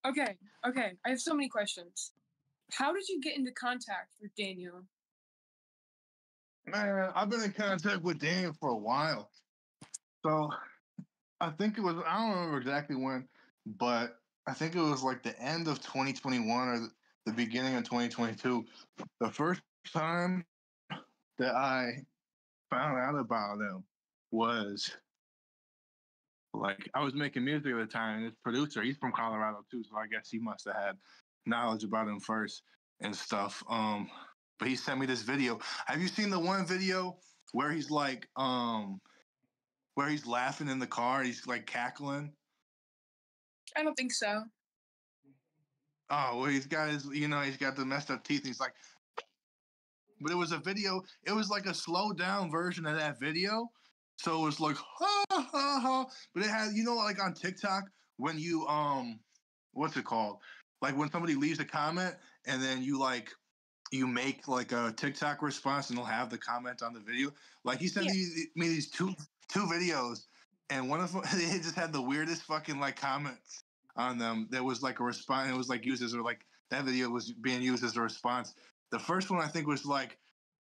Okay, okay. I have so many questions. How did you get into contact with Daniel? Man, I've been in contact with Daniel for a while. So I think it was, I don't remember exactly when, but I think it was like the end of 2021 or the beginning of 2022. The first time that I found out about him was like I was making music at the time, and his producer, he's from Colorado too, so I guess he must have had knowledge about him first and stuff. But he sent me this video. Have you seen the one video where he's like, where he's laughing in the car, he's like cackling? I don't think so. Oh, well, he's got his, he's got the messed up teeth. And he's like, but it was a video. It was like a slow down version of that video. So it was like, ha, ha, ha. But it had, like on TikTok, when you, what's it called? Like when somebody leaves a comment and then you make like a TikTok response and they'll have the comment on the video. Like he sent me these two videos, and one of them, they just had the weirdest fucking like comments on them. There was like a response. It was like used as, or like that video was being used as a response. The first one I think was like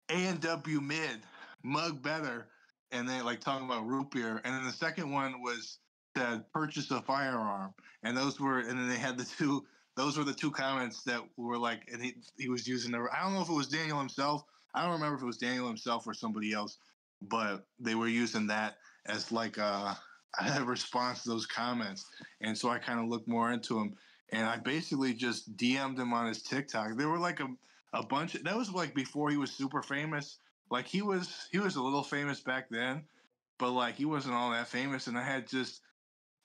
A&W mid, mug better, and then like talking about root beer. And then the second one was said purchase a firearm, and then they had the two. Those were the two comments that were like, and he was using I don't know if it was Daniel himself. I don't remember if it was Daniel himself or somebody else, but they were using that as like a response to those comments. And so I kind of looked more into him, and I basically just DM'd him on his TikTok. There were like a bunch. That was like before he was super famous. Like he was a little famous back then, but like he wasn't all that famous. And I had just,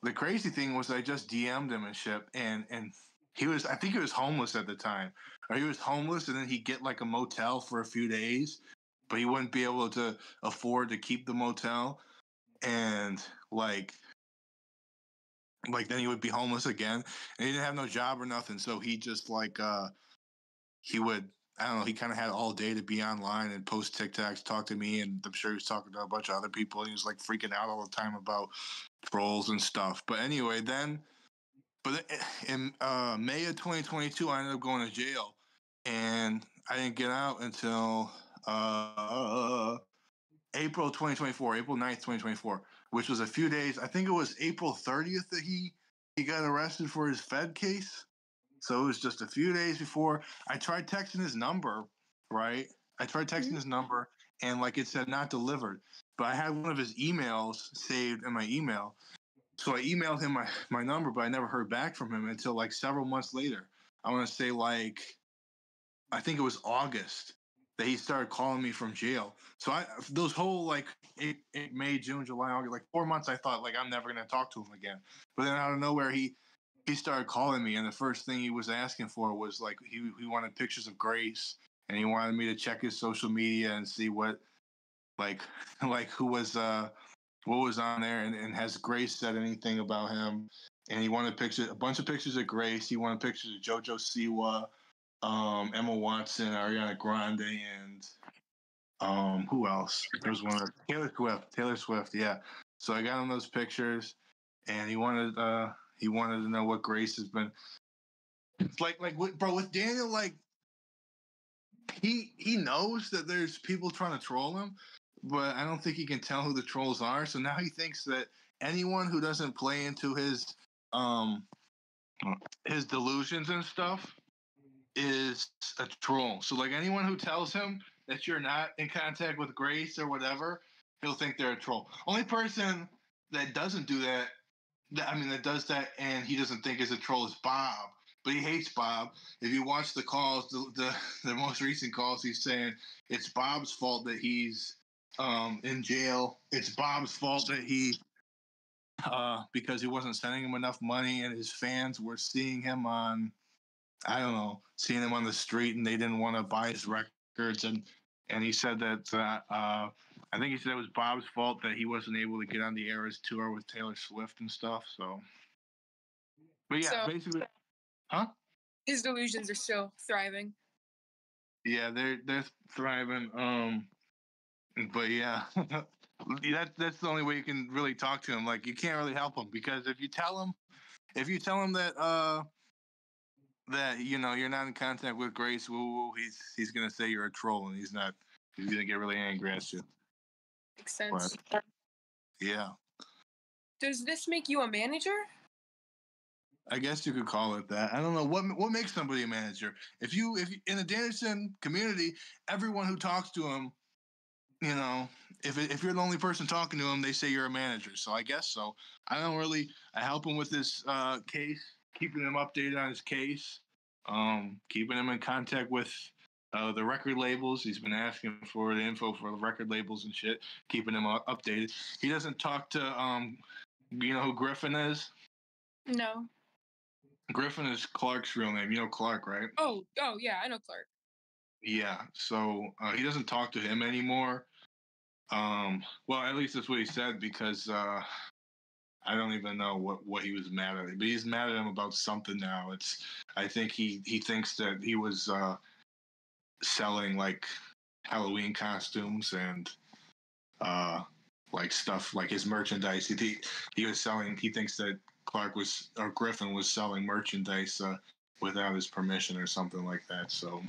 the crazy thing was I just DM'd him and shit, and I think he was homeless at the time, or he was homeless, and then he'd get like a motel for a few days, but he wouldn't be able to afford to keep the motel, and like then he would be homeless again, and he didn't have no job or nothing, so he just like he would, I don't know, he kind of had all day to be online and post TikToks, talk to me, and I'm sure he was talking to a bunch of other people. He was like freaking out all the time about trolls and stuff. But anyway, then. But in May of 2022, I ended up going to jail, and I didn't get out until April 2024, April 9th, 2024, which was a few days. I think it was April 30th that he got arrested for his Fed case. So it was just a few days before. I tried texting his number, right? I tried texting his number, and like it said not delivered. But I had one of his emails saved in my email. So I emailed him my number, but I never heard back from him until like several months later. I want to say like, I think it was August that he started calling me from jail. So those whole like May, June, July, August, like 4 months, I thought like I'm never going to talk to him again. But then out of nowhere, he started calling me, and the first thing he was asking for was like he wanted pictures of Grace, and he wanted me to check his social media and see what like who was what was on there, and has Grace said anything about him. And he wanted a bunch of pictures of Grace. He wanted pictures of JoJo Siwa, Emma Watson, Ariana Grande, and who else? There was one, Taylor Swift, yeah. So I got him those pictures, and he wanted to know what Grace has been. It's like bro, with Daniel, like he knows that there's people trying to troll him, but I don't think he can tell who the trolls are. So now he thinks that anyone who doesn't play into his delusions and stuff is a troll. So like anyone who tells him that you're not in contact with Grace or whatever, he'll think they're a troll. Only person that doesn't do that, that does that and he doesn't think is a troll is Bob. But he hates Bob. If you watch the calls, the most recent calls, he's saying it's Bob's fault that he's in jail. It's Bob's fault that he because he wasn't sending him enough money, and his fans were seeing him on, I don't know, seeing him on the street, and they didn't want to buy his records. And he said that I think he said it was Bob's fault that he wasn't able to get on the Eras tour with Taylor Swift and stuff. So, but yeah, basically, huh? His delusions are still thriving. Yeah, they're thriving. But yeah, that's the only way you can really talk to him. Like you can't really help him, because if you tell him that that you're not in contact with Grace, he's gonna say you're a troll, and he's not. He's gonna get really angry at you. Makes sense. But, yeah. Does this make you a manager? I guess you could call it that. I don't know what makes somebody a manager. If in the Danielson community, everyone who talks to him, if you're the only person talking to him, they say you're a manager. So I guess so. I help him with this case, keeping him updated on his case, keeping him in contact with the record labels. He's been asking for the info for the record labels and shit, keeping him updated. He doesn't talk to you know who Griffin is? No. Griffin is Clark's real name. You know Clark, right? Oh, yeah, I know Clark. Yeah. So he doesn't talk to him anymore. Well, at least that's what he said, because I don't even know what he was mad at him, but he's mad at him about something now. I think he thinks that he was selling like Halloween costumes and like stuff like his merchandise. He was selling. He thinks that Griffin was selling merchandise without his permission or something like that. So,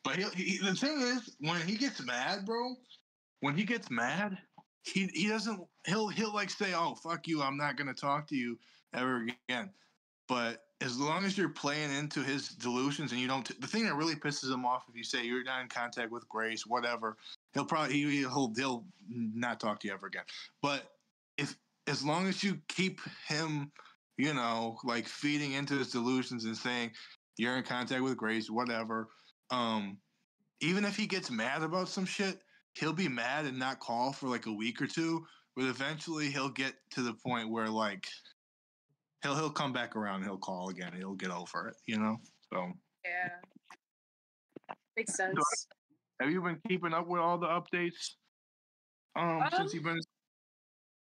but the thing is, when he gets mad, bro, he doesn't. He'll like say, "Oh, fuck you! I'm not gonna talk to you ever again." But as long as you're playing into his delusions and you don't, the thing that really pisses him off, if you say you're not in contact with Grace, whatever, he'll not talk to you ever again. But as long as you keep him, like feeding into his delusions and saying you're in contact with Grace, whatever, even if he gets mad about some shit, he'll be mad and not call for like a week or two, but eventually he'll get to the point where like he'll come back around and he'll call again. And he'll get over it, So yeah, makes sense. So, have you been keeping up with all the updates? Since you've been.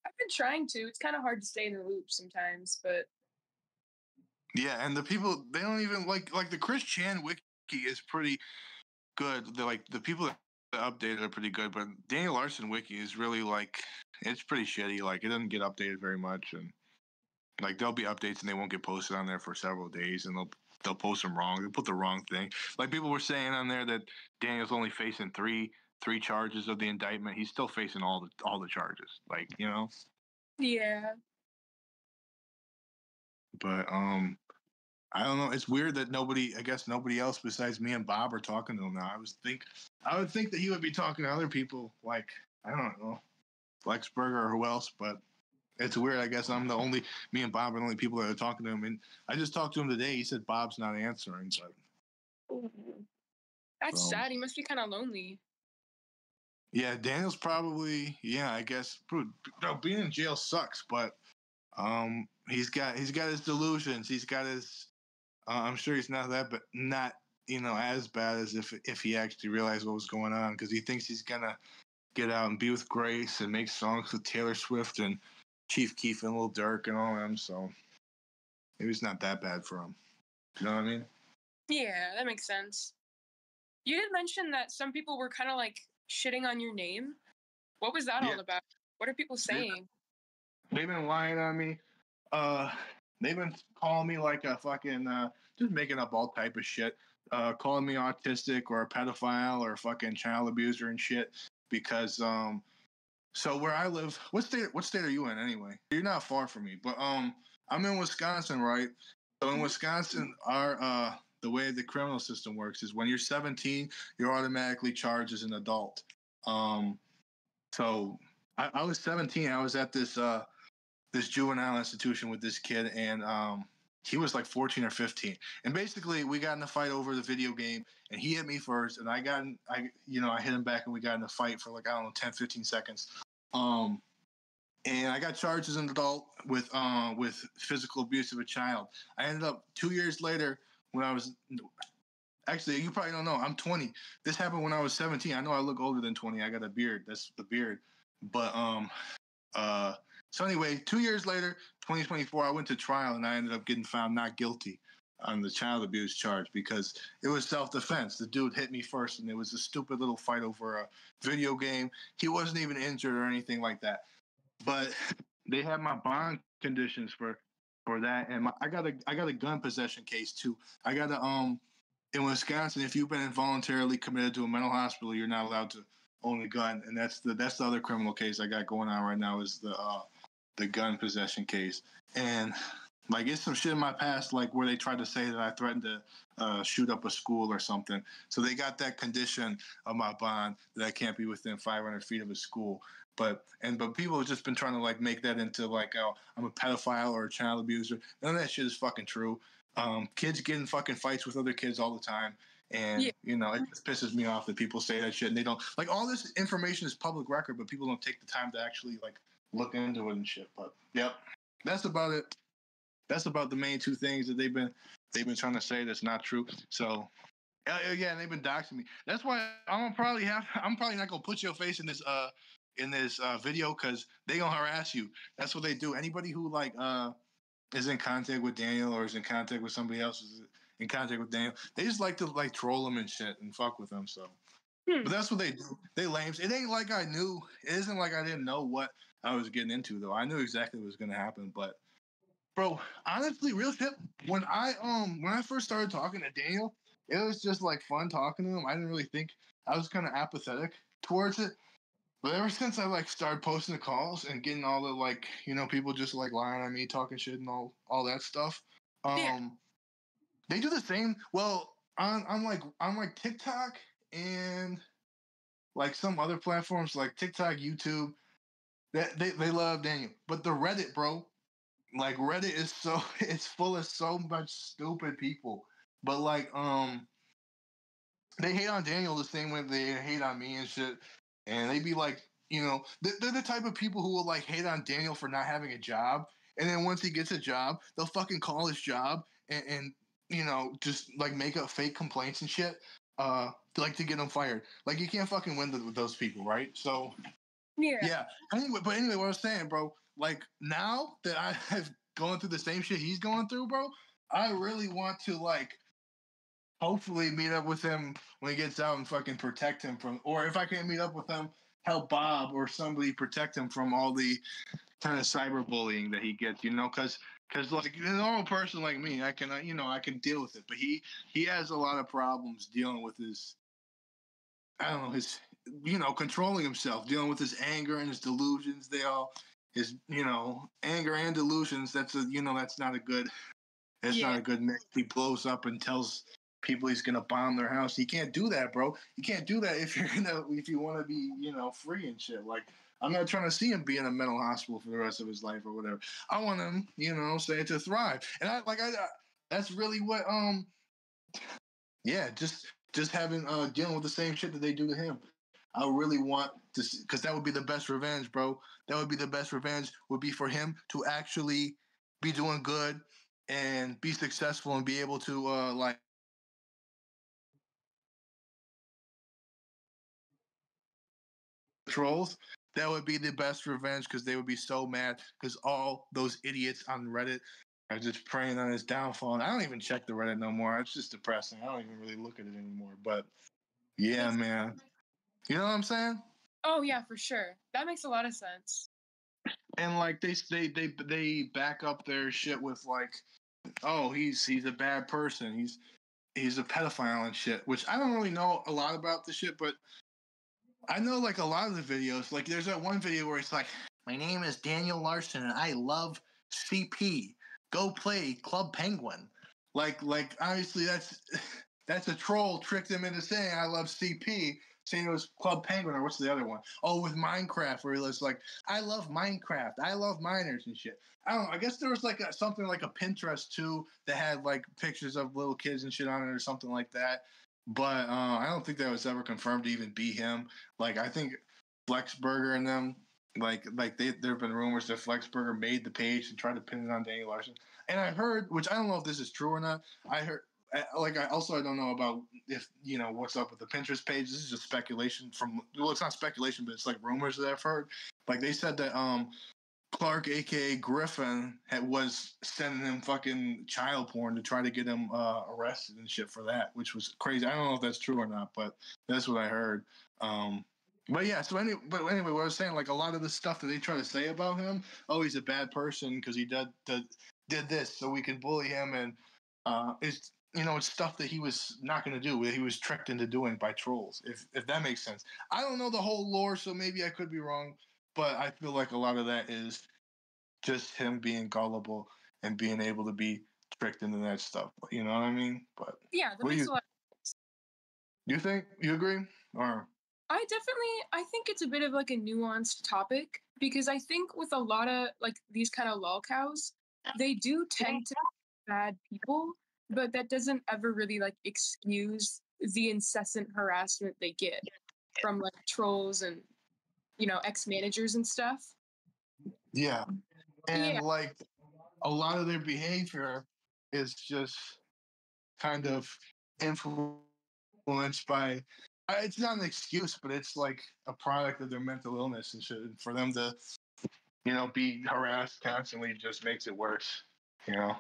I've been trying to. It's kind of hard to stay in the loop sometimes, but yeah, and the people, they don't even like the Chris Chan wiki is pretty good. The people that updated are pretty good, but Daniel Larson wiki is really it's pretty shitty. Like, it doesn't get updated very much, and like there'll be updates and they won't get posted on there for several days, and they'll post them wrong. They put the wrong thing. Like, people were saying on there that Daniel's only facing three charges of the indictment. He's still facing all the charges. Like, yeah. But I don't know. It's weird that nobody else besides me and Bob are talking to him now. I would think that he would be talking to other people, like, I don't know, Flexberger or who else, but it's weird. I guess me and Bob are the only people that are talking to him. And I just talked to him today. He said Bob's not answering, but that's sad. He must be kind of lonely. Yeah, Daniel's probably, I guess, being in jail sucks, but he's got his delusions. He's got his I'm sure he's not as bad as if he actually realized what was going on, because he thinks he's gonna get out and be with Grace and make songs with Taylor Swift and Chief Keef and Lil Durk and all them. So maybe it's not that bad for him. You know what I mean? Yeah, that makes sense. You did mention that some people were kind of like shitting on your name. What was that all about? What are people saying? They've been lying on me. They've been calling me like a fucking, just making up all type of shit. Calling me autistic or a pedophile or a fucking child abuser and shit. Because, so where I live, what state are you in anyway? You're not far from me, but I'm in Wisconsin, right? So in Wisconsin, the way the criminal system works is when you're 17, you're automatically charged as an adult. So I was 17. I was at this juvenile institution with this kid, and he was like 14 or 15. And basically, we got in a fight over the video game, and he hit me first, and I hit him back, and we got in a fight for 10, 15 seconds. And I got charged as an adult with physical abuse of a child. I ended up 2 years later when I was. Actually, you probably don't know. I'm 20. This happened when I was 17. I know I look older than 20. I got a beard. That's the beard. But so anyway, 2 years later, 2024, I went to trial and I ended up getting found not guilty on the child abuse charge because it was self-defense. The dude hit me first, and it was a stupid little fight over a video game. He wasn't even injured or anything like that. But they had my bond conditions for for that. And I got a gun possession case too. I got a in Wisconsin, if you've been involuntarily committed to a mental hospital, you're not allowed to own a gun, and that's the other criminal case I got going on right now is the gun possession case. And like it's some shit in my past, like where they tried to say that I threatened to shoot up a school or something. So they got that condition of my bond that I can't be within 500 feet of a school. But people have just been trying to like make that into like, oh, I'm a pedophile or a child abuser. None of that shit is fucking true. Kids get in fucking fights with other kids all the time. And, it just pisses me off that people say that shit and they don't, like, all this information is public record, but people don't take the time to actually, like, look into it and shit. But, yep, that's about it. That's about the main two things that they've been trying to say that's not true. So, yeah, and they've been doxing me. That's why I'm probably not gonna put your face in this video because they gonna harass you. That's what they do. Anybody who like is in contact with Daniel or is in contact with somebody else who's in contact with Daniel, they just like to like troll him and shit and fuck with him. So, but that's what they do. They lames. It ain't like I knew. It isn't like I didn't know what I was getting into though. I knew exactly what was gonna happen. But, bro, honestly, real shit. When I first started talking to Daniel, it was just like fun talking to him. I didn't really think I was kind of apathetic towards it. But ever since I like started posting the calls and getting all the like, people just like lying on me, talking shit and all that stuff, they do the same. Well, on like TikTok and like some other platforms like TikTok, YouTube, that they love Daniel. But the Reddit, bro, like Reddit is it's full of so much stupid people. But like they hate on Daniel the same way they hate on me and shit. And they be like, they're the type of people who will like hate on Daniel for not having a job. And then once he gets a job, they'll fucking call his job and just like make up fake complaints and shit, like to get him fired. Like you can't fucking win with those people, right? So yeah. Anyway, what I was saying, bro, like now that I've gone through the same shit he's going through, bro, I really want to like hopefully meet up with him when he gets out and fucking protect him from, or if I can't meet up with him, help Bob or somebody protect him from all the kind of cyberbullying that he gets, because like a normal person like me, I can, I can deal with it, but he has a lot of problems dealing with his, I don't know, his, controlling himself, dealing with his anger and his delusions. His, anger and delusions, that's not a good mix. He blows up and tells people he's gonna bomb their house. You can't do that, bro. You can't do that if you want to be, free and shit. Like I'm not trying to see him be in a mental hospital for the rest of his life or whatever. I want him, say to thrive. And I that's really what just having dealing with the same shit that they do to him. I really want to, because that would be the best revenge, bro. That would be the best revenge. Would be for him to actually be doing good and be successful and be able to like. Trolls, that would be the best revenge because they would be so mad because all those idiots on Reddit are just preying on his downfall. And I don't even check the Reddit no more. It's just depressing. I don't even really look at it anymore. But yeah, man, you know what I'm saying? Oh yeah, for sure. That makes a lot of sense. And like they back up their shit with like, oh, he's a bad person. He's a pedophile and shit. Which I don't really know a lot about the shit, but I know like a lot of the videos, like there's that one video where it's like, my name is Daniel Larson and I love CP. Go play Club Penguin. Like obviously that's a troll tricked him into saying I love CP, saying it was Club Penguin or what's the other one? Oh, with Minecraft where he was like, I love Minecraft. I love miners and shit. I don't know. I guess there was like something like a Pinterest too that had like pictures of little kids and shit on it or something like that. But I don't think that was ever confirmed to even be him. Like I think Flexburger and them, like there have been rumors that Flexburger made the page and tried to pin it on Daniel Larson. And I heard, which I don't know if this is true or not. I heard, I don't know about if what's up with the Pinterest page. This is just speculation from. Well, it's not speculation, but it's like rumors that I've heard. Like they said that Clark, aka Griffin, was sending him fucking child porn to try to get him arrested and shit for that, which was crazy. I don't know if that's true or not, but that's what I heard. But yeah, anyway, what I was saying, like a lot of the stuff that they try to say about him, oh, he's a bad person because he did did this so we can bully him, and it's it's stuff that he was not going to do, that he was tricked into doing by trolls. If that makes sense. I don't know the whole lore, so maybe I could be wrong, but I feel like a lot of that is just him being gullible and being able to be tricked into that stuff. You know what I mean? But yeah, that makes a lot of sense. You think? You agree? Or I think it's a bit of like a nuanced topic, because I think with a lot of like these kind of lol cows, they do tend to be bad people, but that doesn't ever really like excuse the incessant harassment they get from like trolls and ex-managers and stuff. Yeah. And like a lot of their behavior is just kind of influenced by it's not an excuse, but it's like a product of their mental illness and shit. And for them to, be harassed constantly just makes it worse, Yeah,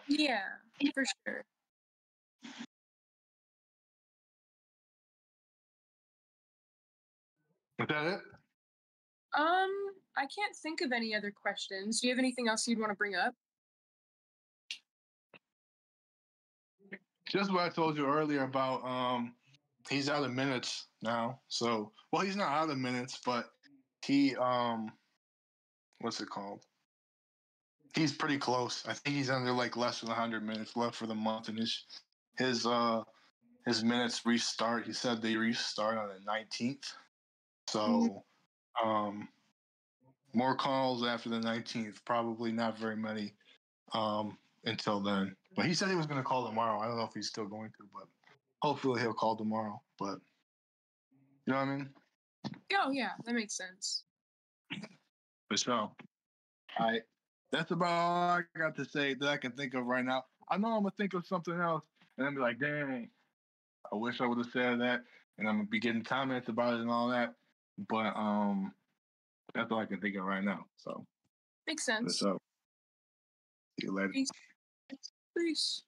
for sure. Is that it? I can't think of any other questions. Do you have anything else you'd want to bring up? Just what I told you earlier about he's out of minutes now. So he's not out of minutes, but he what's it called? He's pretty close. I think he's under like less than 100 minutes left for the month, and his minutes restart. He said they restart on the 19th. So more calls after the 19th. Probably not very many until then. But he said he was going to call tomorrow. I don't know if he's still going to, but hopefully he'll call tomorrow. But you know what I mean? Oh yeah, that makes sense. For sure. That's about all I got to say that I can think of right now. I know I'm gonna think of something else, and I'm be like, dang, I wish I would have said that, and I'm gonna be getting comments about it and all that. But that's all I can think of right now. So makes sense. So see you later. Peace. Peace.